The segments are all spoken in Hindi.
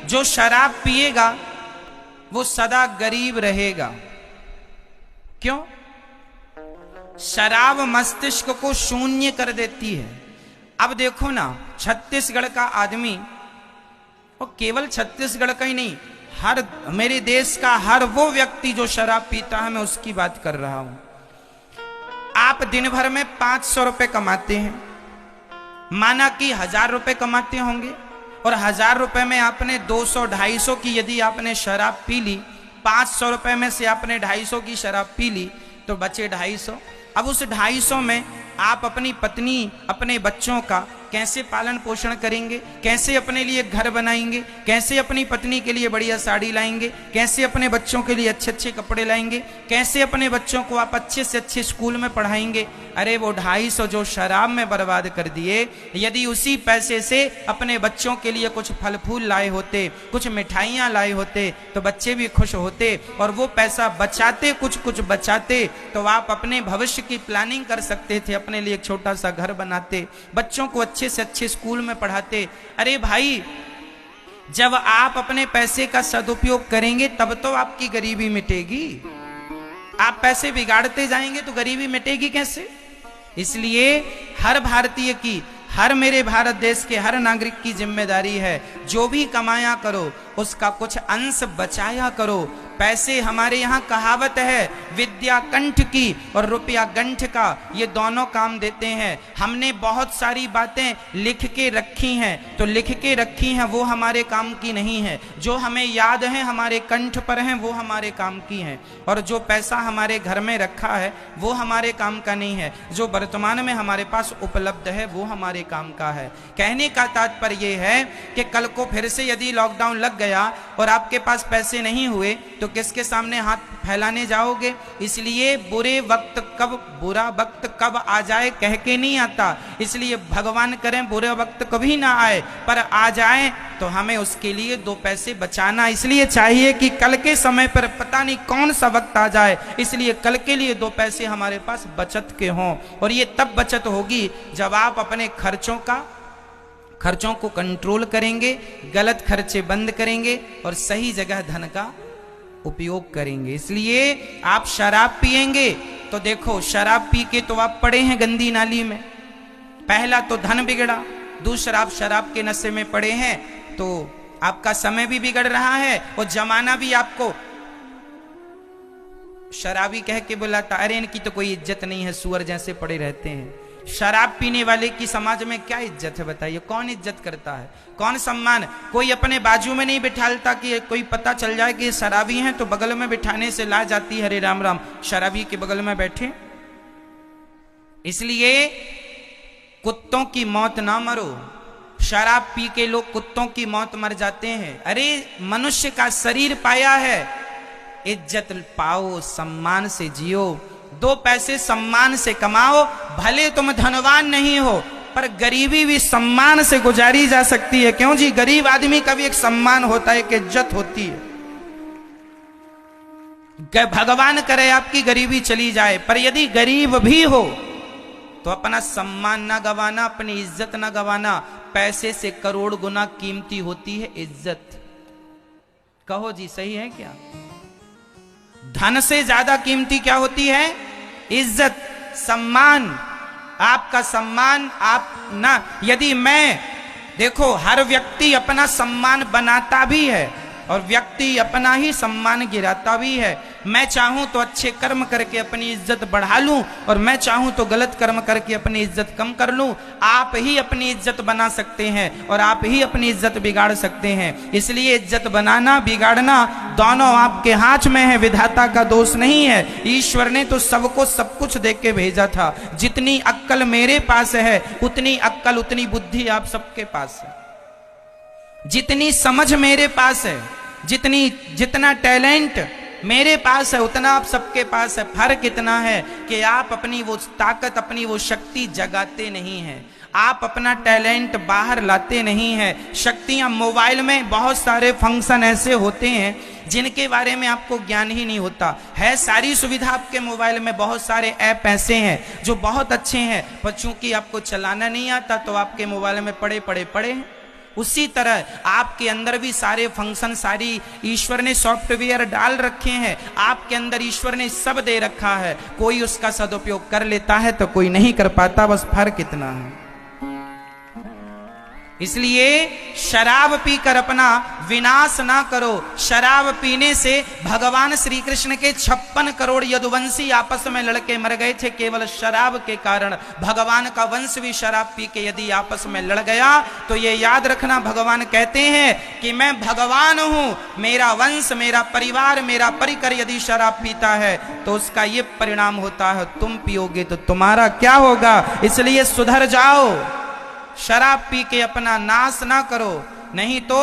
जो शराब पिएगा वो सदा गरीब रहेगा। क्यों? शराब मस्तिष्क को शून्य कर देती है। अब देखो ना, छत्तीसगढ़ का आदमी, और केवल छत्तीसगढ़ का ही नहीं, हर मेरे देश का हर वो व्यक्ति जो शराब पीता है, मैं उसकी बात कर रहा हूं। आप दिन भर में 500 रुपए कमाते हैं, माना कि 1000 रुपए कमाते होंगे, और 1000 रुपए में आपने 200-250 की यदि आपने शराब पी ली, 500 रुपए में से आपने 250 की शराब पी ली, तो बचे 250। अब उस 250 में आप अपनी पत्नी, अपने बच्चों का कैसे पालन पोषण करेंगे? कैसे अपने लिए घर बनाएंगे? कैसे अपनी पत्नी के लिए बढ़िया साड़ी लाएंगे? कैसे अपने बच्चों के लिए अच्छे अच्छे कपड़े लाएंगे? कैसे अपने बच्चों को आप अच्छे से अच्छे स्कूल में पढ़ाएंगे? अरे वो 250 जो शराब में बर्बाद कर दिए, यदि उसी पैसे से अपने बच्चों के लिए कुछ फल फूल लाए होते, कुछ मिठाइयाँ लाए होते, तो बच्चे भी खुश होते, और वो पैसा बचाते, कुछ कुछ बचाते, तो आप अपने भविष्य की प्लानिंग कर सकते थे, अपने लिए एक छोटा सा घर बनाते, बच्चों को अच्छे से अच्छे स्कूल में पढ़ाते। अरे भाई, जब आप अपने पैसे का सदुपयोग करेंगे तब तो आपकी गरीबी मिटेगी। आप पैसे बिगाड़ते जाएंगे तो गरीबी मिटेगी कैसे? इसलिए हर भारतीय की, हर मेरे भारत देश के हर नागरिक की जिम्मेदारी है, जो भी कमाया करो उसका कुछ अंश बचाया करो। पैसे, हमारे यहाँ कहावत है, विद्या कंठ की और रुपया गंठ का, ये दोनों काम देते हैं। हमने बहुत सारी बातें लिख के रखी हैं, तो लिख के रखी हैं वो हमारे काम की नहीं है। जो हमें याद है, हमारे कंठ पर हैं, वो हमारे काम की हैं। और जो पैसा हमारे घर में रखा है वो हमारे काम का नहीं है। जो वर्तमान में हमारे पास उपलब्ध है वो हमारे काम का है। कहने का तात्पर्य ये है कि कल को फिर से यदि लॉकडाउन लग गया और आपके पास पैसे नहीं हुए, तो किसके सामने हाथ फैलाने जाओगे? इसलिए बुरा वक्त कब आ जाए कह के नहीं आता, इसलिए भगवान करें बुरा वक्त कभी ना आए, पर आ जाए तो हमें उसके लिए 2 पैसे बचाना इसलिए चाहिए कि कल के समय पर पता नहीं कौन सा वक्त आ जाए, इसलिए कल के लिए 2 पैसे हमारे पास बचत के हों। और ये तब बचत होगी जब आप अपने खर्चों को कंट्रोल करेंगे, गलत खर्चे बंद करेंगे और सही जगह धन का उपयोग करेंगे। इसलिए आप शराब पिएंगे तो देखो, शराब पी के तो आप पड़े हैं गंदी नाली में। पहला तो धन बिगड़ा, दूसरा आप शराब के नशे में पड़े हैं तो आपका समय भी बिगड़ रहा है और जमाना भी आपको शराबी कह के बुलाता, अरे इनकी तो कोई इज्जत नहीं है, सुअर जैसे पड़े रहते हैं। शराब पीने वाले की समाज में क्या इज्जत है बताइए? कौन इज्जत करता है? कौन सम्मान? कोई अपने बाजू में नहीं बिठालता कि कोई पता चल जाए कि शराबी हैं तो बगल में बिठाने से ला जाती है, हरे राम राम, शराबी के बगल में बैठे। इसलिए कुत्तों की मौत ना मरो। शराब पी के लोग कुत्तों की मौत मर जाते हैं। अरे मनुष्य का शरीर पाया है, इज्जत पाओ, सम्मान से जियो, 2 पैसे सम्मान से कमाओ। भले तुम धनवान नहीं हो पर गरीबी भी सम्मान से गुजारी जा सकती है। क्यों जी? गरीब आदमी का भी एक सम्मान होता है, एक इज्जत होती है। भगवान करे आपकी गरीबी चली जाए, पर यदि गरीब भी हो तो अपना सम्मान ना गवाना, अपनी इज्जत ना गवाना। पैसे से करोड़ गुना कीमती होती है इज्जत। कहो जी, सही है क्या? धन से ज्यादा कीमती क्या होती है? इज्जत, सम्मान। आपका सम्मान आप ना, यदि मैं देखो, हर व्यक्ति अपना सम्मान बनाता भी है और व्यक्ति अपना ही सम्मान गिराता भी है। मैं चाहूं तो अच्छे कर्म करके अपनी इज्जत बढ़ा लूं और मैं चाहूं तो गलत कर्म करके अपनी इज्जत कम कर लूं। आप ही अपनी इज्जत बना सकते हैं और आप ही अपनी इज्जत बिगाड़ सकते हैं। इसलिए इज्जत बनाना, बिगाड़ना दोनों आपके हाथ में है, विधाता का दोष नहीं है। ईश्वर ने तो सबको सब कुछ देख के भेजा था। जितनी अक्कल मेरे पास है उतनी अक्कल, उतनी बुद्धि आप सबके पास है। जितनी समझ मेरे पास है, जितना टैलेंट मेरे पास है उतना आप सबके पास है। फर्क इतना है कि आप अपनी वो ताकत, अपनी वो शक्ति जगाते नहीं हैं। आप अपना टैलेंट बाहर लाते नहीं हैं। शक्तियां, मोबाइल में बहुत सारे फंक्शन ऐसे होते हैं जिनके बारे में आपको ज्ञान ही नहीं होता है। सारी सुविधा आपके मोबाइल में, बहुत सारे ऐप ऐसे हैं जो बहुत अच्छे हैं, पर चूंकि आपको चलाना नहीं आता तो आपके मोबाइल में पड़े हैं। उसी तरह आपके अंदर भी सारे फंक्शन, सारी ईश्वर ने सॉफ्टवेयर डाल रखे हैं, आपके अंदर ईश्वर ने सब दे रखा है। कोई उसका सदुपयोग कर लेता है तो कोई नहीं कर पाता, बस फर्क इतना है। इसलिए शराब पीकर अपना विनाश ना करो। शराब पीने से भगवान श्री कृष्ण के 56 करोड़ यदुवंशी आपस में लड़के मर गए थे केवल शराब के कारण। भगवान का वंश भी शराब पी के यदि आपस में लड़ गया तो ये याद रखना, भगवान कहते हैं कि मैं भगवान हूं, मेरा वंश, मेरा परिवार, मेरा परिकर यदि शराब पीता है तो उसका ये परिणाम होता है, तुम पियोगे तो तुम्हारा क्या होगा। इसलिए सुधर जाओ, शराब पी के अपना नाश ना करो, नहीं तो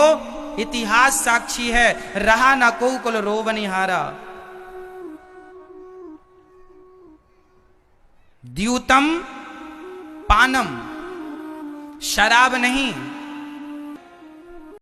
इतिहास साक्षी है, रहा ना को कुल रोबनिहारा। द्यूतम पानम, शराब नहीं,